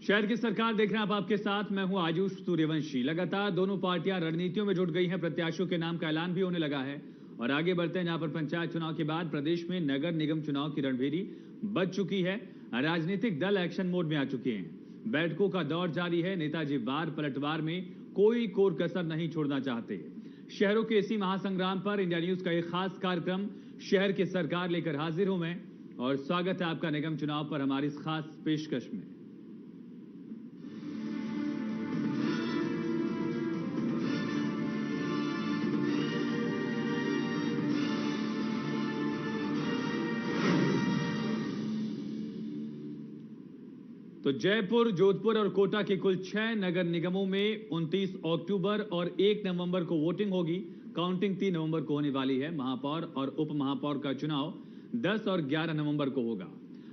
शहर की सरकार देख रहे हैं आप आपके साथ मैं हूं आयुष सूर्यवंशी। लगातार दोनों पार्टियां रणनीतियों में जुट गई हैं। प्रत्याशियों के नाम का ऐलान भी होने लगा है और आगे बढ़ते हैं जहां पर पंचायत चुनाव के बाद प्रदेश में नगर निगम चुनाव की रणभेरी बज चुकी है। राजनीतिक दल एक्शन मोड में आ चुके हैं। बैठकों का दौर जारी है। नेताजी वार पलटवार में कोई कोर कसर नहीं छोड़ना चाहते। शहरों के इसी महासंग्राम पर इंडिया न्यूज का एक खास कार्यक्रम शहर की सरकार लेकर हाजिर हूं मैं और स्वागत है आपका निगम चुनाव पर हमारी इस खास पेशकश में। तो जयपुर, जोधपुर और कोटा के कुल 6 नगर निगमों में 29 अक्टूबर और 1 नवंबर को वोटिंग होगी। काउंटिंग 3 नवंबर को होने वाली है। महापौर और उप महापौर का चुनाव 10 और 11 नवंबर को होगा।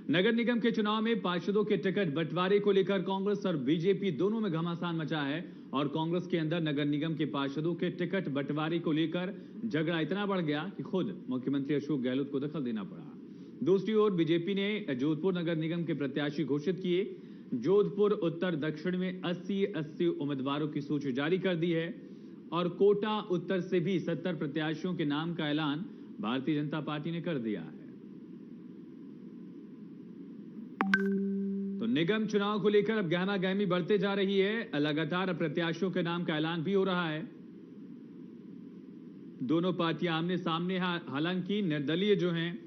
नगर निगम के चुनाव में पार्षदों के टिकट बंटवारे को लेकर कांग्रेस और बीजेपी दोनों में घमासान मचा है और कांग्रेस के अंदर नगर निगम के पार्षदों के टिकट बंटवारे को लेकर झगड़ा इतना बढ़ गया कि खुद मुख्यमंत्री अशोक गहलोत को दखल देना पड़ा। दूसरी ओर बीजेपी ने जोधपुर नगर निगम के प्रत्याशी घोषित किए। जोधपुर उत्तर दक्षिण में 80 उम्मीदवारों की सूची जारी कर दी है और कोटा उत्तर से भी 70 प्रत्याशियों के नाम का ऐलान भारतीय जनता पार्टी ने कर दिया है। तो निगम चुनाव को लेकर अब गहमा गहमी बढ़ते जा रही है। लगातार प्रत्याशियों के नाम का ऐलान भी हो रहा है। दोनों पार्टियां आमने सामने हैं। हालांकि निर्दलीय जो हैं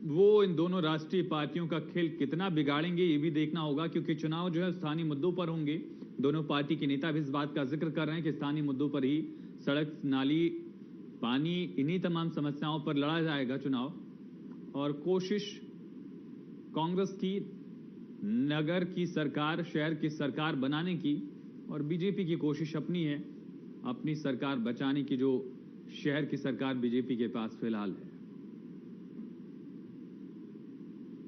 वो इन दोनों राष्ट्रीय पार्टियों का खेल कितना बिगाड़ेंगे ये भी देखना होगा, क्योंकि चुनाव जो है स्थानीय मुद्दों पर होंगे। दोनों पार्टी के नेता भी इस बात का जिक्र कर रहे हैं कि स्थानीय मुद्दों पर ही, सड़क, नाली, पानी, इन्हीं तमाम समस्याओं पर लड़ा जाएगा चुनाव। और कोशिश कांग्रेस की नगर की सरकार, शहर की सरकार बनाने की, और बीजेपी की कोशिश अपनी है, अपनी सरकार बचाने की, जो शहर की सरकार बीजेपी के पास फिलहाल है।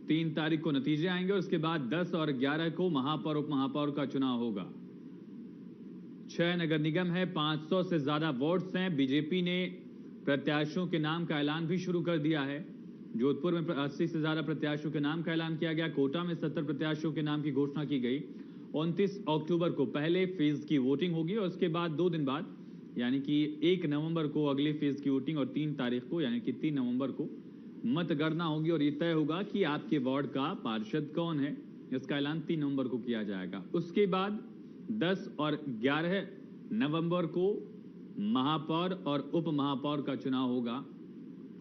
3 तारीख को नतीजे आएंगे और उसके बाद 10 और 11 को महापौर उप महापौर का चुनाव होगा। 6 नगर निगम है, 500 से ज्यादा वोट्स हैं। बीजेपी ने प्रत्याशियों के नाम का ऐलान भी शुरू कर दिया है। जोधपुर में 80 से ज्यादा प्रत्याशियों के नाम का ऐलान किया गया। कोटा में 70 प्रत्याशियों के नाम की घोषणा की गई। 29 अक्टूबर को पहले फेज की वोटिंग होगी और उसके बाद 2 दिन बाद यानी कि 1 नवंबर को अगले फेज की वोटिंग और 3 तारीख को यानी कि 3 नवंबर को मतगणना होगी और ये तय होगा कि आपके वार्ड का पार्षद कौन है। इसका ऐलान 3 नवंबर को किया जाएगा। उसके बाद 10 और 11 नवंबर को महापौर और उप महापौर का चुनाव होगा।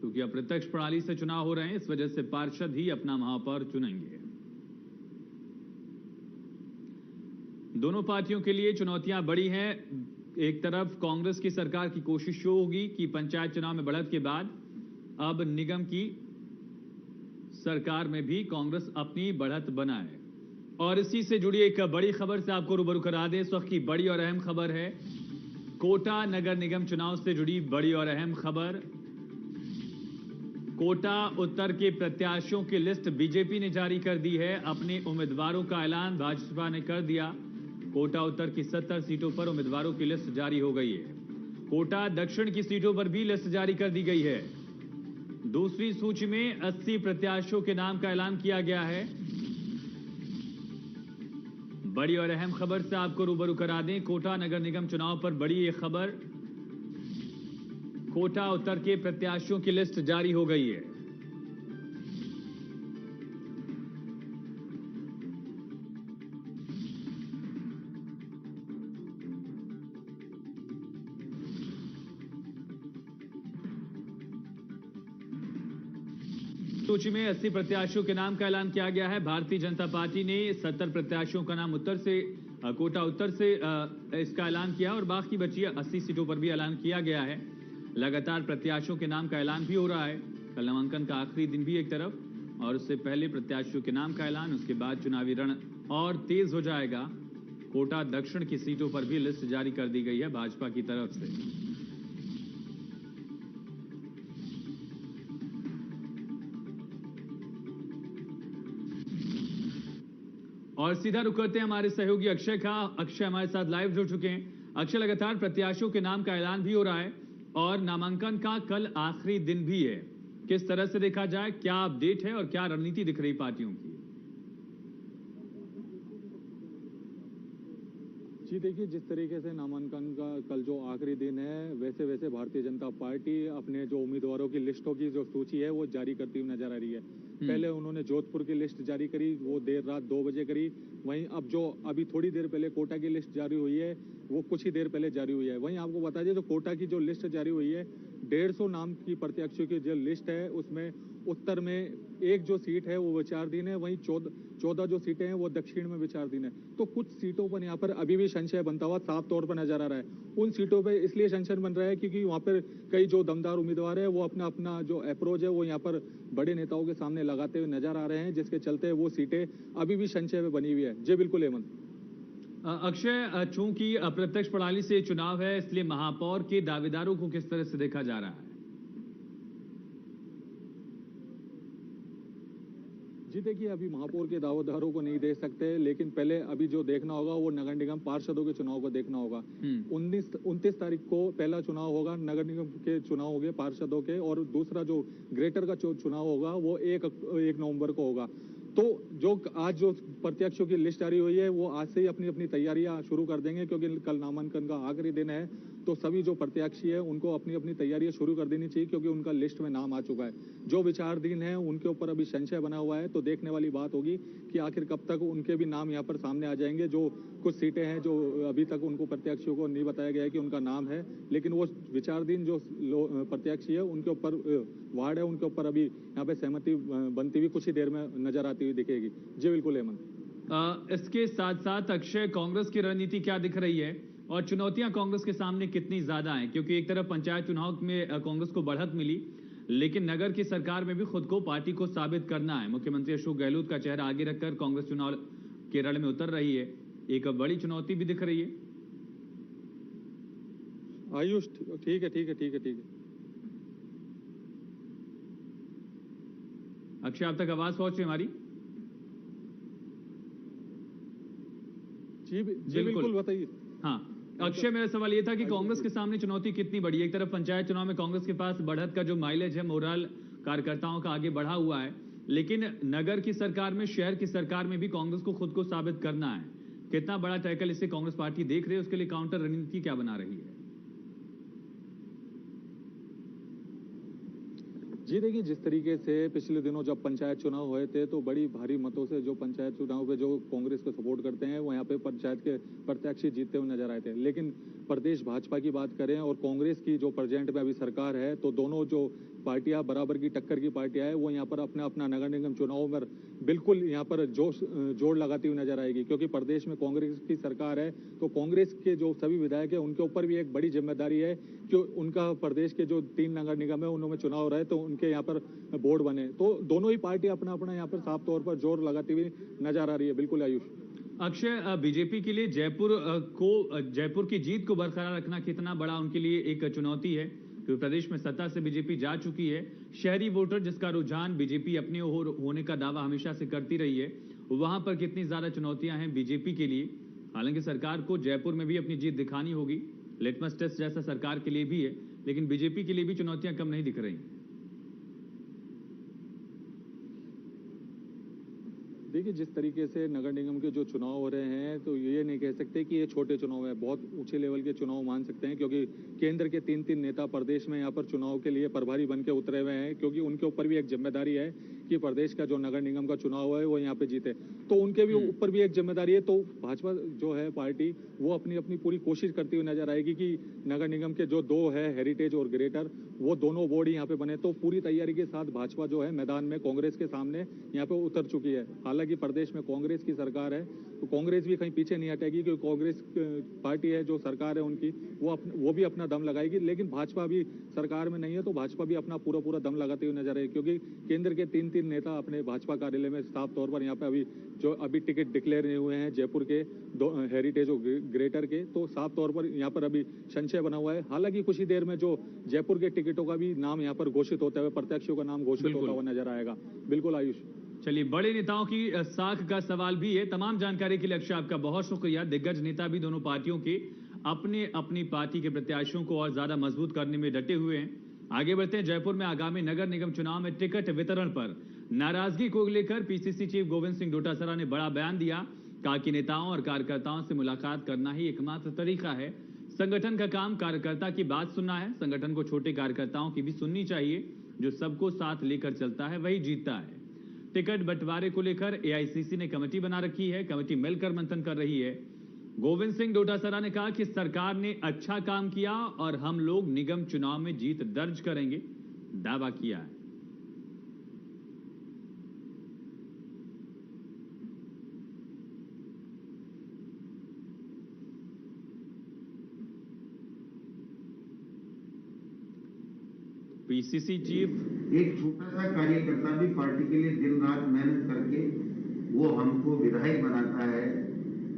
क्योंकि अप्रत्यक्ष प्रणाली से चुनाव हो रहे हैं, इस वजह से पार्षद ही अपना महापौर चुनेंगे। दोनों पार्टियों के लिए चुनौतियां बड़ी हैं। एक तरफ कांग्रेस की सरकार की कोशिश होगी कि पंचायत चुनाव में बढ़त के बाद अब निगम की सरकार में भी कांग्रेस अपनी बढ़त बनाए। और इसी से जुड़ी एक बड़ी खबर से आपको रूबरू करा दें। इस वक्त की बड़ी और अहम खबर है कोटा नगर निगम चुनाव से जुड़ी बड़ी और अहम खबर। कोटा उत्तर के प्रत्याशियों की लिस्ट बीजेपी ने जारी कर दी है। अपने उम्मीदवारों का ऐलान भाजपा ने कर दिया। कोटा उत्तर की 70 सीटों पर उम्मीदवारों की लिस्ट जारी हो गई है। कोटा दक्षिण की सीटों पर भी लिस्ट जारी कर दी गई है। दूसरी सूची में 80 प्रत्याशियों के नाम का ऐलान किया गया है। बड़ी और अहम खबर से आपको रूबरू करा दें। कोटा नगर निगम चुनाव पर बड़ी ये खबर, कोटा उत्तर के प्रत्याशियों की लिस्ट जारी हो गई है। सूची में 80 प्रत्याशियों के नाम का ऐलान किया गया है। भारतीय जनता पार्टी ने 70 प्रत्याशियों का नाम कोटा उत्तर से इसका ऐलान किया और बाकी बची 80 सीटों पर भी ऐलान किया गया है। लगातार प्रत्याशियों के नाम का ऐलान भी हो रहा है। कल नामांकन का आखिरी दिन भी एक तरफ और उससे पहले प्रत्याशियों के नाम का ऐलान, उसके बाद चुनावी रण और तेज हो जाएगा। कोटा दक्षिण की सीटों पर भी लिस्ट जारी कर दी गई है भाजपा की तरफ से। और सीधा रुक करते हैं हमारे सहयोगी अक्षय का। अक्षय हमारे साथ लाइव जुड़ चुके हैं। अक्षय, लगातार प्रत्याशियों के नाम का ऐलान भी हो रहा है और नामांकन का कल आखिरी दिन भी है। किस तरह से देखा जाए, क्या अपडेट है और क्या रणनीति दिख रही पार्टियों की? जी देखिए, जिस तरीके से नामांकन का कल जो आखिरी दिन है, वैसे वैसे भारतीय जनता पार्टी अपने जो उम्मीदवारों की लिस्टों की जो सूची है वो जारी करती हुई नजर आ रही है। पहले उन्होंने जोधपुर की लिस्ट जारी करी, वो देर रात 2 बजे करी। वहीं अब जो अभी थोड़ी देर पहले कोटा की लिस्ट जारी हुई है, वो कुछ ही देर पहले जारी हुई है। वहीं आपको बता दें, जो कोटा की जो लिस्ट जारी हुई है, 150 नाम की प्रत्याशियों की जो लिस्ट है, उसमें उत्तर में एक जो सीट है वो विचाराधीन है, वहीं 14 जो सीटें हैं वो दक्षिण में विचाराधीन है। तो कुछ सीटों पर यहाँ पर अभी भी संशय बनता हुआ साफ तौर पर नजर आ रहा है। उन सीटों पर इसलिए संशय बन रहा है क्योंकि वहाँ पर कई जो दमदार उम्मीदवार है वो अपना अपना जो अप्रोच है वो यहाँ पर बड़े नेताओं के सामने लगाते हुए नजर आ रहे हैं, जिसके चलते वो सीटें अभी भी संशय में बनी हुई है। जी बिल्कुल हेमंत। अक्षय, चूंकि अप्रत्यक्ष प्रणाली से चुनाव है, इसलिए महापौर के दावेदारों को किस तरह से देखा जा रहा है? जी देखिए, अभी महापौर के दावेदारों को नहीं देख सकते, लेकिन पहले अभी जो देखना होगा वो नगर निगम पार्षदों के चुनाव को देखना होगा। 29 तारीख को पहला चुनाव होगा, नगर निगम के चुनाव होंगे पार्षदों के, और दूसरा जो ग्रेटर का चुनाव होगा वो 1 नवंबर को होगा। तो जो आज जो प्रत्याशियों की लिस्ट जारी हुई है वो आज से ही अपनी अपनी तैयारियां शुरू कर देंगे, क्योंकि कल नामांकन का आखिरी दिन है। तो सभी जो प्रत्याशी है उनको अपनी अपनी तैयारियां शुरू कर देनी चाहिए, क्योंकि उनका लिस्ट में नाम आ चुका है। जो विचाराधीन है उनके ऊपर अभी संशय बना हुआ है, तो देखने वाली बात होगी कि आखिर कब तक उनके भी नाम यहाँ पर सामने आ जाएंगे। जो कुछ सीटें हैं जो अभी तक उनको प्रत्याशियों को नहीं बताया गया है कि उनका नाम है, लेकिन वो विचाराधीन जो प्रत्याशी है उनके ऊपर वार्ड है, उनके ऊपर अभी यहाँ पे सहमति बनती हुई कुछ ही देर में नजर आती हुई दिखेगी। जी बिल्कुल हेमंत। इसके साथ साथ अक्षय, कांग्रेस की रणनीति क्या दिख रही है और चुनौतियां कांग्रेस के सामने कितनी ज्यादा हैं? क्योंकि एक तरफ पंचायत चुनाव में कांग्रेस को बढ़त मिली, लेकिन नगर की सरकार में भी खुद को पार्टी को साबित करना है। मुख्यमंत्री अशोक गहलोत का चेहरा आगे रखकर कांग्रेस चुनाव के रण में उतर रही है, एक बड़ी चुनौती भी दिख रही है। आयुष ठीक है। अक्षय, आप तक आवाज पहुंच रही हमारी? जी बिल्कुल बताइए। हाँ अक्षय, मेरा सवाल ये था कि कांग्रेस के सामने चुनौती कितनी बड़ी है? एक तरफ पंचायत चुनाव में कांग्रेस के पास बढ़त का जो माइलेज है, मोरल कार्यकर्ताओं का आगे बढ़ा हुआ है, लेकिन नगर की सरकार में, शहर की सरकार में भी कांग्रेस को खुद को साबित करना है। कितना बड़ा टैकल इसे कांग्रेस पार्टी देख रही है? उसके लिए काउंटर रणनीति क्या बना रही है? जी देखिए, जिस तरीके से पिछले दिनों जब पंचायत चुनाव हुए थे तो बड़ी भारी मतों से जो पंचायत चुनाव पे जो कांग्रेस को सपोर्ट करते हैं वो यहाँ पे पंचायत के प्रत्याशी जीतते हुए नजर आए थे। लेकिन प्रदेश भाजपा की बात करें और कांग्रेस की जो प्रेजेंट में अभी सरकार है, तो दोनों जो पार्टियां बराबर की टक्कर की पार्टियां है, वो यहाँ पर अपना अपना नगर निगम चुनाव में बिल्कुल यहाँ पर जोड़ लगाती हुई नजर आएगी। क्योंकि प्रदेश में कांग्रेस की सरकार है, तो कांग्रेस के जो सभी विधायक है उनके ऊपर भी एक बड़ी जिम्मेदारी है कि उनका प्रदेश के जो 3 नगर निगम है उनमें चुनाव रहे, तो उनके यहाँ पर बोर्ड बने। तो दोनों ही पार्टी अपना अपना यहाँ पर साफ तौर पर जोर लगाती हुई नजर आ रही है। बिल्कुल आयुष। अक्षय, बीजेपी के लिए जयपुर की जीत को बरकरार रखना कितना बड़ा उनके लिए एक चुनौती है? क्योंकि प्रदेश में सत्ता से बीजेपी जा चुकी है, शहरी वोटर जिसका रुझान बीजेपी अपने ओर होने का दावा हमेशा से करती रही है, वहां पर कितनी ज्यादा चुनौतियां हैं बीजेपी के लिए? हालांकि सरकार को जयपुर में भी अपनी जीत दिखानी होगी, लिटमस टेस्ट जैसा सरकार के लिए भी है, लेकिन बीजेपी के लिए भी चुनौतियां कम नहीं दिख रही। देखिए, जिस तरीके से नगर निगम के जो चुनाव हो रहे हैं, तो ये नहीं कह सकते कि ये छोटे चुनाव है, बहुत ऊंचे लेवल के चुनाव मान सकते हैं। क्योंकि केंद्र के 3 नेता प्रदेश में यहाँ पर चुनाव के लिए प्रभारी बन के उतरे हुए हैं, क्योंकि उनके ऊपर भी एक जिम्मेदारी है कि प्रदेश का जो नगर निगम का चुनाव है वो यहाँ पे जीते। तो उनके भी ऊपर भी एक जिम्मेदारी है। तो भाजपा जो है पार्टी, वो अपनी अपनी पूरी कोशिश करती हुई नजर आएगी कि नगर निगम के जो 2 है, हेरिटेज और ग्रेटर, वो दोनों बोर्ड यहाँ पे बने। तो पूरी तैयारी के साथ भाजपा जो है मैदान में कांग्रेस के सामने यहाँ पे उतर चुकी है। हालांकि प्रदेश में कांग्रेस की सरकार है, तो कांग्रेस भी कहीं पीछे नहीं हटेगी, क्योंकि कांग्रेस पार्टी है जो सरकार है उनकी, वो भी अपना दम लगाएगी। लेकिन भाजपा भी सरकार में नहीं है, तो भाजपा भी अपना पूरा दम लगाते हुए नजर आएगी। क्योंकि केंद्र के 3 नेता अपने भाजपा कार्यालय में साफ तौर पर यहाँ पे अभी टिकट डिक्लेयर नहीं हुए हैं जयपुर के हेरिटेज और ग्रेटर के, तो साफ तौर पर यहाँ पर अभी संशय बना हुआ है। हालांकि कुछ ही देर में जो जयपुर के टिकटों का भी नाम यहाँ पर घोषित होता हुए, प्रत्याशियों का नाम घोषित होता हुआ नजर आएगा। बिल्कुल आयुष। चलिए, बड़े नेताओं की साख का सवाल भी है। तमाम जानकारी के लिए अक्षय आपका बहुत शुक्रिया। दिग्गज नेता भी दोनों पार्टियों के अपनी पार्टी के प्रत्याशियों को और ज्यादा मजबूत करने में डटे हुए हैं। आगे बढ़ते हैं। जयपुर में आगामी नगर निगम चुनाव में टिकट वितरण पर नाराजगी को लेकर पीसीसी चीफ गोविंद सिंह डोटासरा ने बड़ा बयान दिया। कहा कि नेताओं और कार्यकर्ताओं से मुलाकात करना ही एकमात्र तरीका है। संगठन का काम कार्यकर्ता की बात सुनना है। संगठन को छोटे कार्यकर्ताओं की भी सुननी चाहिए। जो सबको साथ लेकर चलता है वही जीतता है। टिकट बंटवारे को लेकर एआईसीसी ने कमेटी बना रखी है। कमेटी मिलकर मंथन कर रही है। गोविंद सिंह डोटासरा ने कहा कि सरकार ने अच्छा काम किया और हम लोग निगम चुनाव में जीत दर्ज करेंगे, दावा किया है। पीसीसी चीफ एक छोटा सा कार्यकर्ता भी पार्टी के लिए दिन रात मेहनत करके वो हमको विधायक बनाता है,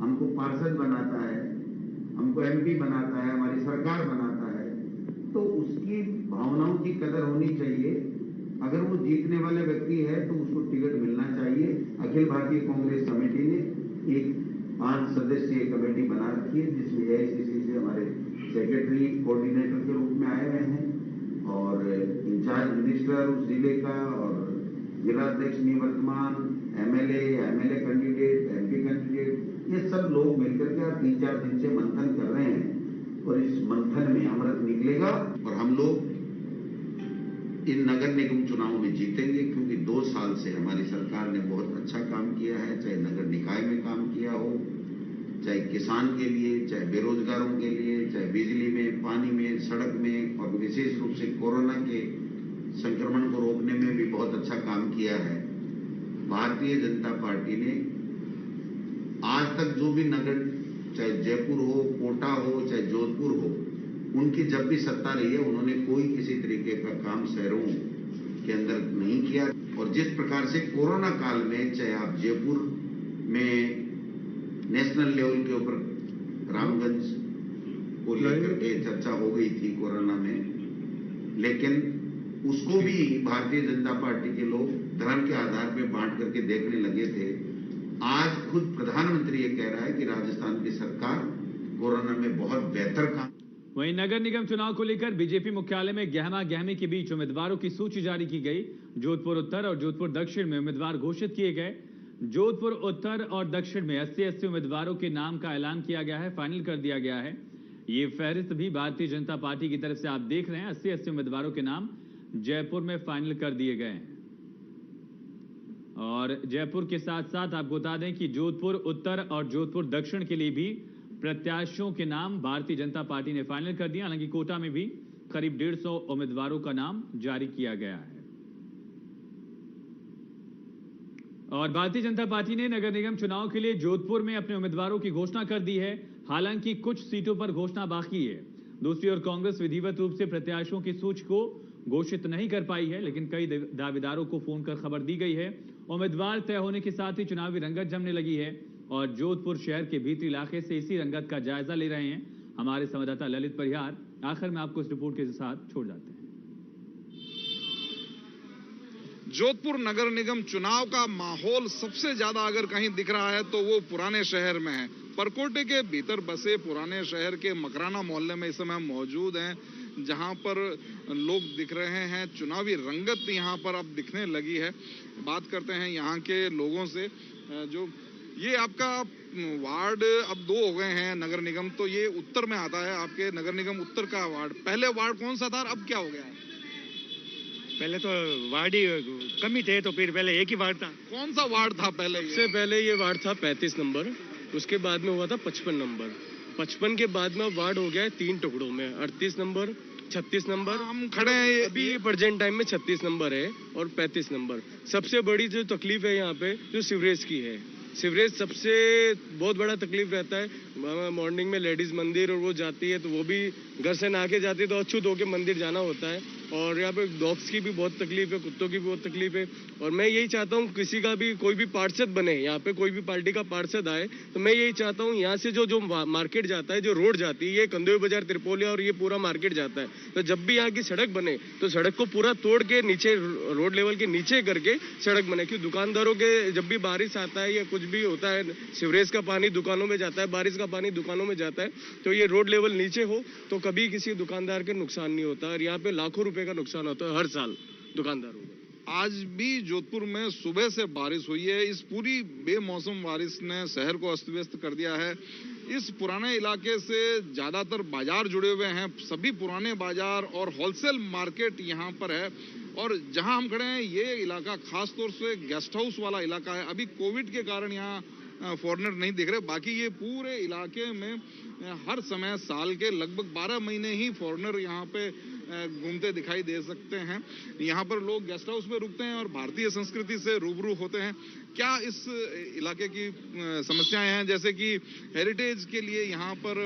हमको पार्षद बनाता है, हमको एमपी बनाता है, हमारी सरकार बनाता है, तो उसकी भावनाओं की कदर होनी चाहिए। अगर वो जीतने वाला व्यक्ति है तो उसको टिकट मिलना चाहिए। अखिल भारतीय कांग्रेस कमेटी ने एक 5 सदस्यीय कमेटी बना रखी है, जिसमें एआईसीसी से हमारे सेक्रेटरी कोऑर्डिनेटर के रूप में आए हुए हैं और इंचार्ज मिनिस्टर उस जिले का और जिला अध्यक्ष निवर्तमान, एमएलए कैंडिडेट, एमपी कैंडिडेट, ये सब लोग मिलकर के 3-4 दिन से मंथन कर रहे हैं और इस मंथन में अमृत निकलेगा और हम लोग इन नगर निगम चुनाव में जीतेंगे, क्योंकि 2 साल से हमारी सरकार ने बहुत अच्छा काम किया है। चाहे नगर निकाय में काम किया हो, चाहे किसान के लिए, चाहे बेरोजगारों के लिए, चाहे बिजली में, पानी में, सड़क में और विशेष रूप से कोरोना के संक्रमण को रोकने में भी बहुत अच्छा काम किया है। भारतीय जनता पार्टी ने आज तक जो भी नगर, चाहे जयपुर हो, कोटा हो, चाहे जोधपुर हो, उनकी जब भी सत्ता रही है उन्होंने कोई किसी तरीके का काम शहरों के अंदर नहीं किया। और जिस प्रकार से कोरोना काल में, चाहे आप जयपुर में नेशनल लेवल के ऊपर रामगंज को लेकर के चर्चा हो गई थी कोरोना में, लेकिन उसको भी भारतीय जनता पार्टी के लोग धर्म के आधार पर बांट करके देखने लगे थे। आज खुद प्रधानमंत्री ये कह रहा है कि राजस्थान की सरकार कोरोना में बहुत बेहतर काम। वहीं नगर निगम चुनाव को लेकर बीजेपी मुख्यालय में गहमा गहमी के बीच उम्मीदवारों की सूची जारी की गई। जोधपुर उत्तर और जोधपुर दक्षिण में उम्मीदवार घोषित किए गए। जोधपुर उत्तर और दक्षिण में 80-80 उम्मीदवारों के नाम का ऐलान किया गया है, फाइनल कर दिया गया है। ये फहरिस्त भी भारतीय जनता पार्टी की तरफ से आप देख रहे हैं। 80-80 उम्मीदवारों के नाम जयपुर में फाइनल कर दिए गए हैं। और जयपुर के साथ साथ आपको बता दें कि जोधपुर उत्तर और जोधपुर दक्षिण के लिए भी प्रत्याशियों के नाम भारतीय जनता पार्टी ने फाइनल कर दिया। हालांकि कोटा में भी करीब 150 उम्मीदवारों का नाम जारी किया गया है। और भारतीय जनता पार्टी ने नगर निगम चुनाव के लिए जोधपुर में अपने उम्मीदवारों की घोषणा कर दी है। हालांकि कुछ सीटों पर घोषणा बाकी है। दूसरी ओर कांग्रेस विधिवत रूप से प्रत्याशियों की सूची को घोषित नहीं कर पाई है, लेकिन कई दावेदारों को फोन कर खबर दी गई है। उम्मीदवार तय होने के साथ ही चुनावी रंगत जमने लगी है और जोधपुर शहर के भीतरी इलाके से इसी रंगत का जायजा ले रहे हैं हमारे संवाददाता ललित परिहार। आखिर में आपको इस रिपोर्ट के साथ छोड़ जाते हैं। जोधपुर नगर निगम चुनाव का माहौल सबसे ज्यादा अगर कहीं दिख रहा है तो वो पुराने शहर में है। परकोटे के भीतर बसे पुराने शहर के मकराना मोहल्ले में इस समय हम मौजूद हैं, जहां पर लोग दिख रहे हैं। चुनावी रंगत यहां पर अब दिखने लगी है। बात करते हैं यहां के लोगों से। जो ये आपका वार्ड अब 2 हो गए हैं नगर निगम, तो ये उत्तर में आता है आपके नगर निगम उत्तर का वार्ड। पहले वार्ड कौन सा था, अब क्या हो गया है? पहले तो वार्ड ही कम ही थे, तो फिर पहले एक ही वार्ड था। कौन सा वार्ड था पहले? सबसे पहले ये वार्ड था 35 नंबर, उसके बाद में हुआ था 55 नंबर। 55 के बाद में वार्ड हो गया है 3 टुकड़ों में, 38 नंबर, 36 नंबर। हम खड़े हैं अभी प्रेजेंट टाइम में 36 नंबर है और 35 नंबर। सबसे बड़ी जो तकलीफ है यहाँ पे जो सीवरेज की है, सीवरेज सबसे बहुत बड़ा तकलीफ रहता है। मॉर्निंग में लेडीज मंदिर और वो जाती है तो वो भी घर से नहा के जाती है तो अछूत होके मंदिर जाना होता है। और यहाँ पे डॉग्स की भी बहुत तकलीफ है, कुत्तों की भी बहुत तकलीफ है। और मैं यही चाहता हूँ किसी का भी कोई भी पार्षद बने, यहाँ पे कोई भी पार्टी का पार्षद आए तो मैं यही चाहता हूँ यहाँ से जो मार्केट जाता है, जो रोड जाती है, ये कंदोई बाजार त्रिपोलिया और ये पूरा मार्केट जाता है, तो जब भी यहाँ की सड़क बने तो सड़क को पूरा तोड़ के नीचे रोड लेवल के नीचे करके सड़क बने। क्योंकि दुकानदारों के जब भी बारिश आता है या कुछ भी होता है, सीवरेज का पानी दुकानों में जाता है, बारिश का पानी दुकानों में जाता है, तो ये रोड लेवल नीचे हो तो कभी किसी दुकानदार के नुकसान नहीं होता। और यहाँ पे लाखों रुपए का नुकसान होता है हर साल दुकानदारों को। आज भी जोधपुर में सुबह से बारिश हुई है। इस पूरी बेमौसम बारिश ने शहर को अस्त व्यस्त कर दिया है। इस पुराने इलाके से ज्यादातर बाजार जुड़े हुए हैं, सभी पुराने बाजार और होलसेल मार्केट यहाँ पर है। और जहां हम खड़े हैं ये इलाका खास तौर से गेस्ट हाउस वाला इलाका है। अभी कोविड के कारण यहाँ फॉरेनर नहीं दिख रहे, बाकी ये पूरे इलाके में हर समय साल के लगभग 12 महीने ही फॉरेनर यहाँ पे घूमते दिखाई दे सकते हैं। यहाँ पर लोग गेस्ट हाउस में रुकते हैं और भारतीय संस्कृति से रूबरू होते हैं। क्या इस इलाके की समस्याएं हैं, जैसे कि हेरिटेज के लिए यहाँ पर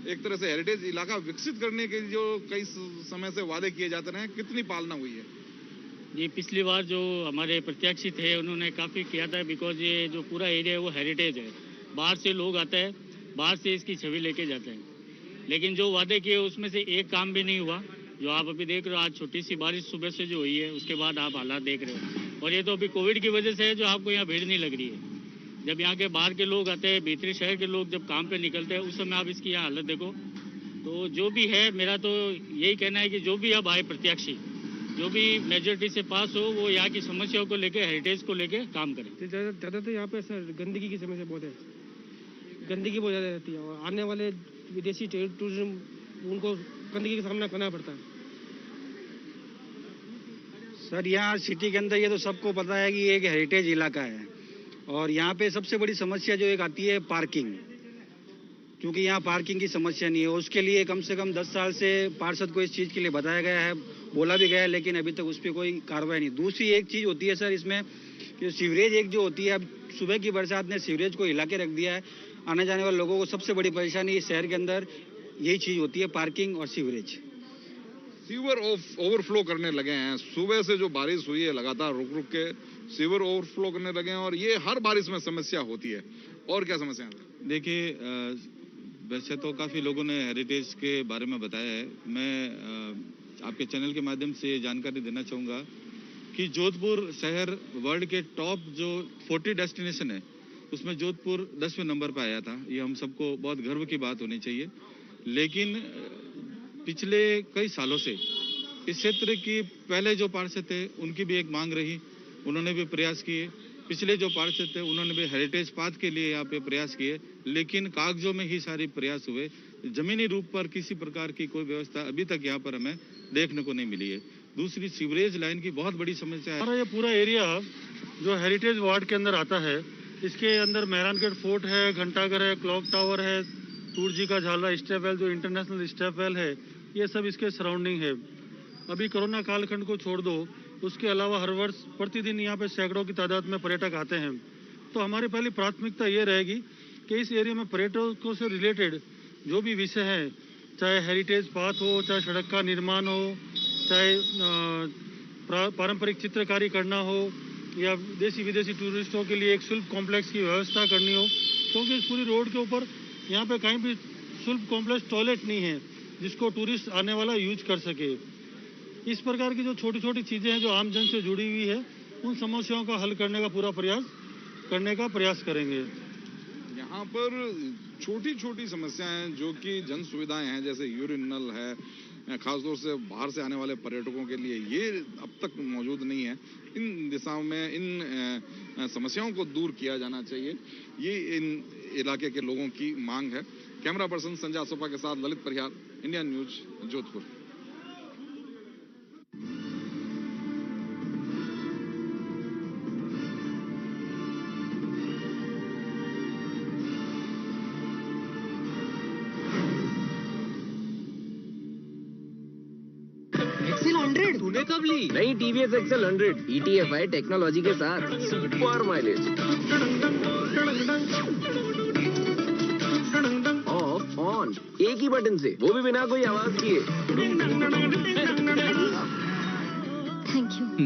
एक तरह से हेरिटेज इलाका विकसित करने के जो कई समय से वादे किए जाते रहे, कितनी पालना हुई है? जी, पिछली बार जो हमारे प्रत्याशी थे उन्होंने काफ़ी किया था, बिकॉज ये जो पूरा एरिया है वो हेरिटेज है। बाहर से लोग आते हैं, बाहर से इसकी छवि लेके जाते हैं, लेकिन जो वादे किए उसमें से एक काम भी नहीं हुआ। जो आप अभी देख रहे हो, आज छोटी सी बारिश सुबह से जो हुई है उसके बाद आप हालात देख रहे हो। और ये तो अभी कोविड की वजह से है जो आपको यहाँ भीड़ नहीं लग रही है। जब यहाँ के बाहर के लोग आते हैं, भीतरी शहर के लोग जब काम पे निकलते हैं, उस समय आप इसकी यहाँ हालत देखो। तो जो भी है, मेरा तो यही कहना है कि जो भी अब आए प्रत्याशी, जो भी मेजोरिटी से पास हो, वो यहाँ की समस्याओं को लेके, हेरिटेज को लेके काम करें। ज़्यादा तो यहाँ पे सर गंदगी की समस्या बहुत है, गंदगी बहुत ज़्यादा रहती है और आने वाले विदेशी टूरिज्म उनको गंदगी का सामना करना पड़ता है। सर यहाँ सिटी के अंदर ये तो सबको पता है कि ये एक हेरिटेज इलाका है और यहाँ पे सबसे बड़ी समस्या जो एक आती है पार्किंग, क्योंकि यहाँ पार्किंग की समस्या नहीं है। उसके लिए कम से कम 10 साल से पार्षद को इस चीज़ के लिए बताया गया है, बोला भी गया है, लेकिन अभी तक उस पर कोई कार्रवाई नहीं। दूसरी एक चीज़ होती है सर इसमें कि सीवरेज एक जो होती है, अब सुबह की बरसात ने सीवरेज को हिला के रख दिया है। आने जाने वाले लोगों को सबसे बड़ी परेशानी इस शहर के अंदर यही चीज़ होती है, पार्किंग और सीवरेज। सीवर ओवरफ्लो करने लगे हैं। सुबह से जो बारिश हुई है लगातार रुक रुक के सीवर ओवरफ्लो करने लगे हैं और ये हर बारिश में समस्या होती है। और क्या समस्या है? देखिए, वैसे तो काफ़ी लोगों ने हेरिटेज के बारे में बताया है। मैं आपके चैनल के माध्यम से ये जानकारी देना चाहूँगा कि जोधपुर शहर वर्ल्ड के टॉप जो 40 डेस्टिनेशन है उसमें जोधपुर 10वें नंबर पर आया था। ये हम सबको बहुत गर्व की बात होनी चाहिए। लेकिन पिछले कई सालों से इस क्षेत्र की पहले जो पार्षद थे उनकी भी एक मांग रही, उन्होंने भी प्रयास किए। पिछले जो पार्षद थे उन्होंने भी हेरिटेज पाथ के लिए यहाँ पे प्रयास किए, लेकिन कागजों में ही सारे प्रयास हुए। जमीनी रूप पर किसी प्रकार की कोई व्यवस्था अभी तक यहाँ पर हमें देखने को नहीं मिली है। दूसरी सीवरेज लाइन की बहुत बड़ी समस्या है। हमारा ये पूरा एरिया जो हेरिटेज वार्ड के अंदर आता है, इसके अंदर मेहरानगढ़ फोर्ट है, घंटाघर है, क्लॉक टावर है, टूरजी का झाला स्टेप वेल जो इंटरनेशनल स्टेप वेल है, ये सब इसके सराउंडिंग है। अभी कोरोना कालखंड को छोड़ दो, उसके अलावा हर वर्ष प्रतिदिन यहाँ पे सैकड़ों की तादाद में पर्यटक आते हैं। तो हमारी पहली प्राथमिकता ये रहेगी कि इस एरिया में पर्यटकों से रिलेटेड जो भी विषय है, चाहे हेरिटेज पाथ हो, चाहे सड़क का निर्माण हो, चाहे पारंपरिक चित्रकारी करना हो, या देसी विदेशी टूरिस्टों के लिए एक शुल्क कॉम्प्लेक्स की व्यवस्था करनी हो, क्योंकि इस पूरी रोड के ऊपर यहाँ पे कहीं भी शुल्क कॉम्प्लेक्स टॉयलेट नहीं है जिसको टूरिस्ट आने वाला यूज कर सके। इस प्रकार की जो छोटी छोटी चीज़ें हैं जो आम जन से जुड़ी हुई है, उन समस्याओं का हल करने का पूरा प्रयास करेंगे। यहाँ पर छोटी छोटी समस्याएं जो कि जन सुविधाएं हैं, जैसे यूरिन नल है, खासतौर से बाहर से आने वाले पर्यटकों के लिए, ये अब तक मौजूद नहीं है। इन दिशाओं में इन समस्याओं को दूर किया जाना चाहिए, ये इन इलाके के लोगों की मांग है। कैमरा पर्सन संजय आसोपा के साथ ललित परिहार, इंडिया न्यूज, जोधपुर। एक्सेल 100 तूने कब ली? नई टीवीएस एक्सेल 100 ETFI टेक्नोलॉजी के साथ सुपर माइलेज, ऑफ ऑन एक ही बटन से, वो भी बिना कोई आवाज किए। Thank you.